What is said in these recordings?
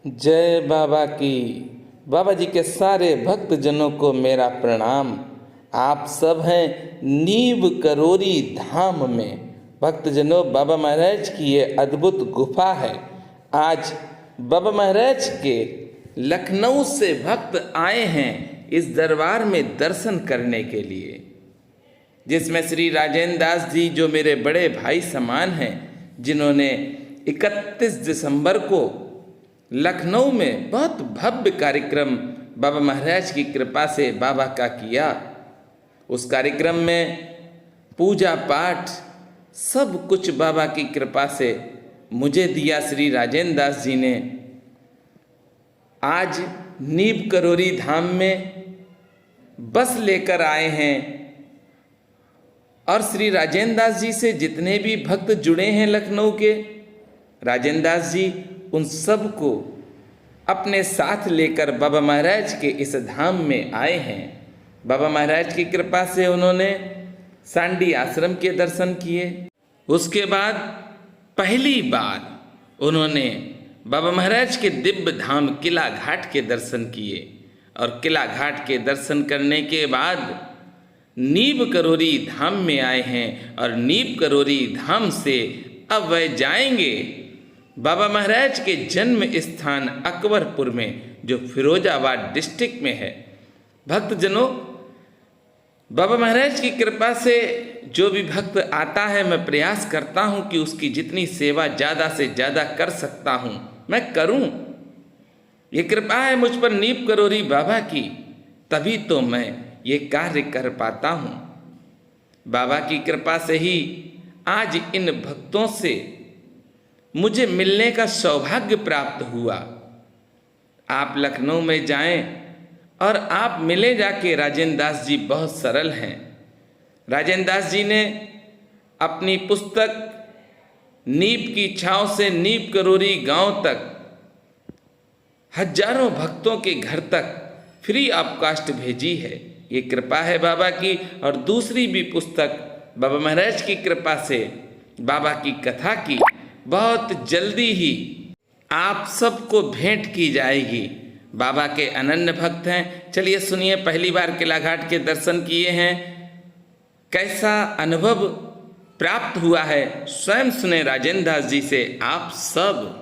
जय बाबा की। बाबा जी के सारे भक्त जनों को मेरा प्रणाम। आप सब हैं नीव करोरी धाम में। भक्त जनों, बाबा महाराज की ये अद्भुत गुफा है। आज बाबा महाराज के लखनऊ से भक्त आए हैं इस दरबार में दर्शन करने के लिए, जिसमें श्री राजेंद्र दास जी जो मेरे बड़े भाई समान हैं, जिन्होंने 31 दिसंबर को लखनऊ में बहुत भव्य कार्यक्रम बाबा महाराज की कृपा से बाबा का किया। उस कार्यक्रम में पूजा पाठ सब कुछ बाबा की कृपा से मुझे दिया श्री राजेंद्र दास जी ने। आज नीव करोरी धाम में बस लेकर आए हैं और श्री राजेंद्र दास जी से जितने भी भक्त जुड़े हैं लखनऊ के, राजेंद्र दास जी उन सब को अपने साथ लेकर बाबा महाराज के इस धाम में आए हैं। बाबा महाराज की कृपा से उन्होंने सांडी आश्रम के दर्शन किए। उसके बाद पहली बार उन्होंने बाबा महाराज के दिव्य धाम किला घाट के दर्शन किए और किला घाट के दर्शन करने के बाद नीव करोरी धाम में आए हैं और नीव करोरी धाम से अब वह जाएंगे बाबा महाराज के जन्म स्थान अकबरपुर में, जो फिरोजाबाद डिस्ट्रिक्ट में है। भक्तजनों, बाबा महाराज की कृपा से जो भी भक्त आता है, मैं प्रयास करता हूं कि उसकी जितनी सेवा ज़्यादा से ज़्यादा कर सकता हूं मैं करूं। ये कृपा है मुझ पर नीव करोरी बाबा की, तभी तो मैं ये कार्य कर पाता हूं। बाबा की कृपा से ही आज इन भक्तों से मुझे मिलने का सौभाग्य प्राप्त हुआ। आप लखनऊ में जाएं और आप मिले जाके। राजेंद्र दास जी बहुत सरल हैं। राजेंद्र दास जी ने अपनी पुस्तक नीव की छाँव से नीव करोरी गांव तक हजारों भक्तों के घर तक फ्री ऑफ कॉस्ट भेजी है। ये कृपा है बाबा की। और दूसरी भी पुस्तक बाबा महाराज की कृपा से बाबा की कथा की बहुत जल्दी ही आप सबको भेंट की जाएगी। बाबा के अनन्य भक्त हैं। चलिए सुनिए, पहली बार किला घाट के दर्शन किए हैं, कैसा अनुभव प्राप्त हुआ है, स्वयं सुने राजेंद्र दास जी से आप सब।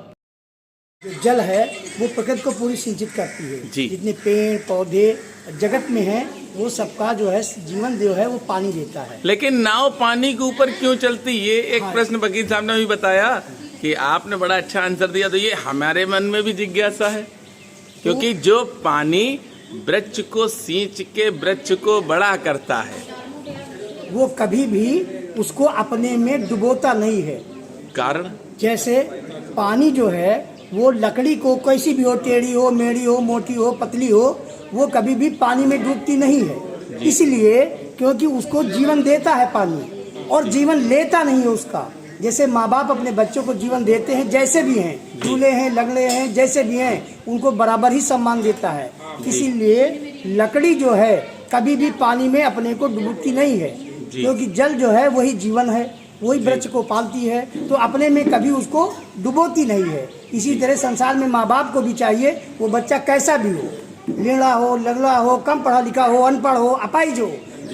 जो जल है वो प्रकृति को पूरी सिंचित करती है जी। जितने पेड़ पौधे जगत में हैं वो सबका जो है जीवन जो है वो पानी देता है। लेकिन नाव पानी के ऊपर क्यों चलती, ये एक प्रश्न वकील साहब ने भी बताया कि आपने बड़ा अच्छा आंसर दिया। तो ये हमारे मन में भी जिज्ञासा है, क्योंकि जो पानी वृक्ष को सींच के वृक्ष को बड़ा करता है, वो कभी भी उसको अपने में डुबोता नहीं है। कारण जैसे पानी जो है वो लकड़ी को कैसी भी हो, टेढ़ी हो, मेढ़ी हो, मोटी हो, पतली हो, वो कभी भी पानी में डूबती नहीं है। इसलिए क्योंकि उसको जीवन देता है पानी, और जीवन लेता नहीं है उसका। जैसे माँ बाप अपने बच्चों को जीवन देते हैं, जैसे भी हैं, दूल्हे हैं, लगड़े हैं, जैसे भी हैं, उनको बराबर ही सम्मान देता है। इसीलिए लकड़ी जो है कभी भी पानी में अपने को डूबती नहीं है, क्योंकि जल जो है वही जीवन है, वही वृक्ष को पालती है, तो अपने में कभी उसको डुबोती नहीं है। इसी तरह संसार में माँ बाप को भी चाहिए वो बच्चा कैसा भी हो, लेड़ा हो, लगड़ा हो, कम पढ़ा लिखा हो, अनपढ़ हो, अपाहिज हो,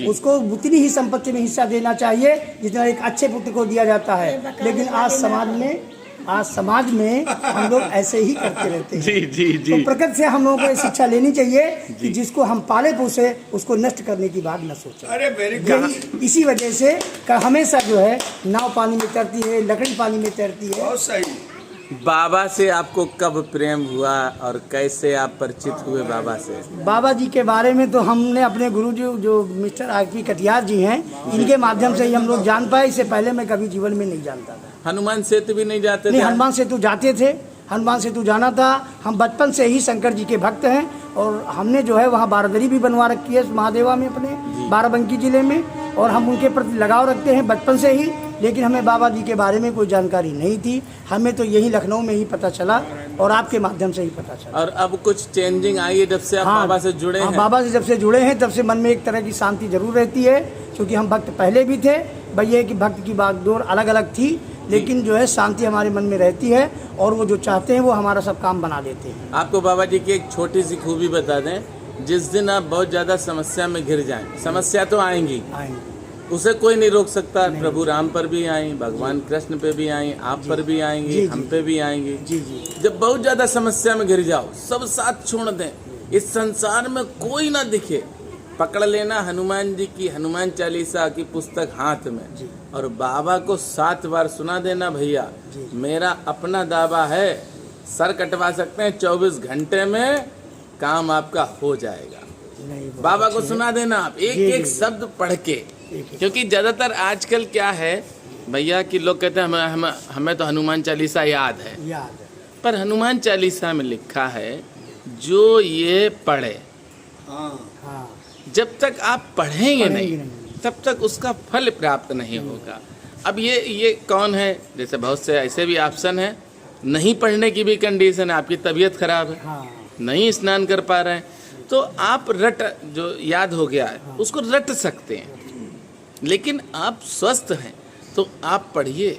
उसको उतनी ही संपत्ति में हिस्सा देना चाहिए जितना एक अच्छे पुत्र को दिया जाता है। लेकिन आज समाज में हम लोग ऐसे ही करते रहते हैं। जी। तो प्रकृति से हम लोगों को शिक्षा लेनी चाहिए कि जिसको हम पाले पोसे उसको नष्ट करने की बात न सोचें। इसी वजह से हमेशा जो है नाव पानी में तैरती है, लकड़ी पानी में तैरती है। बहुत सही। बाबा से आपको कब प्रेम हुआ और कैसे आप परिचित हुए बाबा से? बाबा जी के बारे में तो हमने अपने गुरु जी जो मिस्टर आर.पी. कटियार जी हैं, इनके माध्यम से ही हम लोग जान पाए। इससे पहले मैं कभी जीवन में नहीं जानता था। हनुमान सेतु भी नहीं जाते थे? नहीं, हनुमान सेतु जाते थे। हनुमान सेतु जाना था। हम बचपन से ही शंकर जी के भक्त हैं और हमने जो है वहाँ बारादरी भी बनवा रखी है महादेवा में, अपने बाराबंकी जिले में, और हम उनके प्रति लगाव रखते हैं बचपन से ही। लेकिन हमें बाबा जी के बारे में कोई जानकारी नहीं थी। हमें तो यही लखनऊ में ही पता चला और आपके माध्यम से ही पता चला। और अब कुछ चेंजिंग आई है जब से आप बाबा से जुड़े हैं? बाबा से जब से जुड़े हैं तब से मन में एक तरह की शांति जरूर रहती है, क्योंकि हम भक्त पहले भी थे। भैया की भक्त की बागडोर अलग अलग थी, लेकिन जो है शांति हमारे मन में रहती है और वो जो चाहते हैं वो हमारा सब काम बना देते हैं। आपको बाबा जी की एक छोटी सी खूबी बता दें, जिस दिन आप बहुत ज़्यादा समस्या में घिर जाएं, समस्या तो आएंगी, उसे कोई नहीं रोक सकता। प्रभु राम पर भी आई, भगवान कृष्ण पे भी आई, आप पर भी आएंगी, हम पे भी आएंगी। जी जी। जब बहुत ज्यादा समस्या में घिर जाओ, सब साथ छोड़ दें, इस संसार में कोई ना दिखे, पकड़ लेना हनुमान जी की हनुमान चालीसा की पुस्तक हाथ में और बाबा को 7 बार सुना देना, भैया मेरा अपना दावा है, सर कटवा सकते हैं 24 घंटे में, काम आपका हो जाएगा। बाबा को सुना देना आप एक एक शब्द पढ़ के, क्योंकि ज्यादातर आजकल क्या है भैया कि लोग कहते हैं हमें तो हनुमान चालीसा याद है, पर हनुमान चालीसा में लिखा है जो ये पढ़े, जब तक आप पढ़ेंगे नहीं तब तक उसका फल प्राप्त नहीं होगा। अब ये कौन है, जैसे बहुत से ऐसे भी ऑप्शन है, नहीं पढ़ने की भी कंडीशन है, आपकी तबीयत खराब है, नहीं स्नान कर पा रहे हैं, तो आप रट जो याद हो गया है उसको रट सकते हैं, लेकिन आप स्वस्थ हैं तो आप पढ़िए।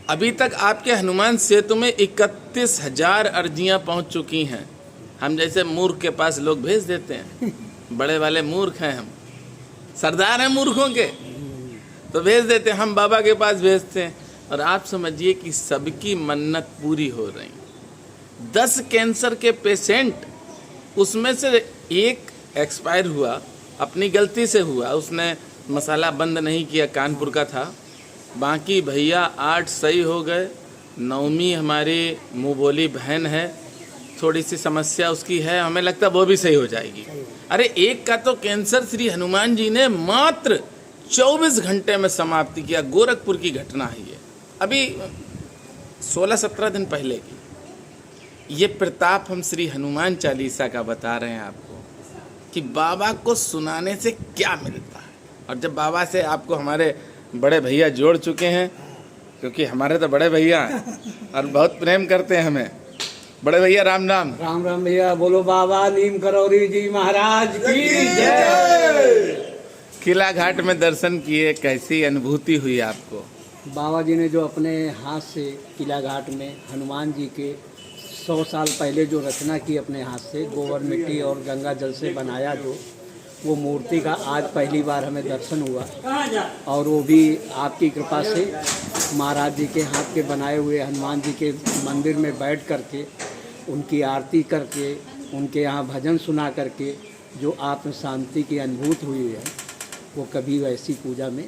अभी तक आपके हनुमान सेतु में 31,000 अर्जियां पहुंच चुकी हैं। हम जैसे मूर्ख के पास लोग भेज देते हैं, बड़े वाले मूर्ख हैं, हम सरदार हैं मूर्खों के, तो भेज देते हैं, हम बाबा के पास भेजते हैं, और आप समझिए कि सबकी मन्नत पूरी हो रही। 10 कैंसर के पेशेंट, उसमें से एक एक्सपायर हुआ, अपनी गलती से हुआ, उसने मसाला बंद नहीं किया, कानपुर का था, बाकी भैया 8 सही हो गए। 9वीं हमारी मुँह बोली बहन है, थोड़ी सी समस्या उसकी है, हमें लगता है वो भी सही हो जाएगी। अरे एक का तो कैंसर श्री हनुमान जी ने मात्र 24 घंटे में समाप्त किया। गोरखपुर की घटना है ये, अभी 16-17 दिन पहले की। ये प्रताप हम श्री हनुमान चालीसा का बता रहे हैं आपको कि बाबा को सुनाने से क्या मिलता है। और जब बाबा से आपको हमारे बड़े भैया जोड़ चुके हैं, क्योंकि हमारे तो बड़े भैया हैं और बहुत प्रेम करते हैं हमें। बड़े भैया राम राम। राम राम भैया, बोलो बाबा नीम करौरी जी महाराज की जय। किला घाट में दर्शन किए, कैसी अनुभूति हुई आपको? बाबा जी ने जो अपने हाथ से किला घाट में हनुमान जी के 100 साल पहले जो रचना की अपने हाथ से, गोबर मिट्टी और गंगा जल से बनाया, जो वो मूर्ति का आज पहली बार हमें दर्शन हुआ, और वो भी आपकी कृपा से महाराज जी के हाथ के बनाए हुए हनुमान जी के मंदिर में बैठ करके, उनकी आरती करके, उनके यहाँ भजन सुना करके जो आत्म शांति की अनुभूति हुई है, वो कभी वैसी पूजा में